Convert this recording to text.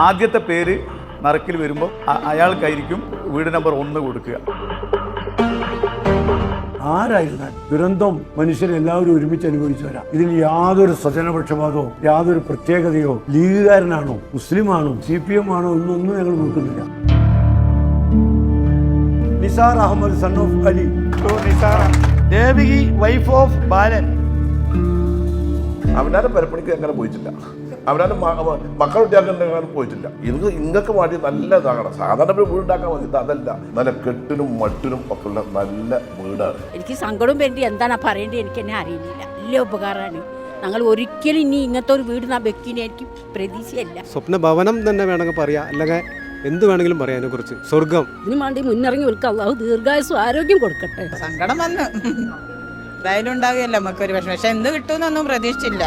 ആദ്യത്തെ പേര് നറുക്കിൽ വരുമ്പോൾ അയാൾക്കായിരിക്കും വീട് നമ്പർ 1 കൊടുക്കുക. ആരായിരുന്നാൽ ദുരന്തം മനുഷ്യരെല്ലാവരും ഒരുമിച്ച് അനുഭവിച്ചവരാ. ഇതിൽ യാതൊരു സ്വജനപക്ഷപാതമോ യാതൊരു പ്രത്യേകതയോ ലീഗുകാരനാണോ മുസ്ലിമാണോ CPM ആണോ എന്നൊന്നും ഞങ്ങൾ നോക്കുന്നില്ല. Nisar Ahmed son of Ali, Devaki wife of Balan. അവനാരും പരപ്പണിക്ക് അങ്ങനെ പോയിട്ടില്ല, അവനാരും മക്കളുണ്ടാക്കാൻ പോയിട്ടില്ല. ഇങ്ങക്ക് വേണ്ടി നല്ല ഇതാകണം. സാധാരണ വീടുണ്ടാക്കാൻ മതി, അതല്ല, നല്ല കെട്ടിനും മട്ടിനും ഒക്കെ ഉള്ള നല്ല വീടാണ്. എനിക്ക് സങ്കടം വേണ്ടി എന്താണ് പറയേണ്ടത് എനിക്ക് എന്നെ അറിയുന്നില്ല. നല്ല ഉപകാരമാണ്. ഞങ്ങൾ ഒരിക്കലും ഇനി ഇങ്ങനത്തെ ഒരു വീട് വെക്കിന് എനിക്ക് പ്രതീക്ഷയല്ല. സ്വപ്ന ഭവനം തന്നെ വേണമെങ്കിൽ പറയാം, അല്ലെങ്കിൽ എന്ത് വേണമെങ്കിലും പറയാം അതിനെ കുറിച്ച്. സ്വർഗം ഇതിനു വേണ്ടി മുന്നിറങ്ങി വിൽക്കുക. അള്ളാഹു ദീർഘായുസ്സും ആരോഗ്യം കൊടുക്കട്ടെ. സങ്കടം വന്ന് എന്തായാലും ഉണ്ടാവുകയല്ലോ നമുക്കൊരു വിഷമം. പക്ഷെ എന്ത് കിട്ടുമെന്നൊന്നും പ്രതീക്ഷിച്ചില്ല.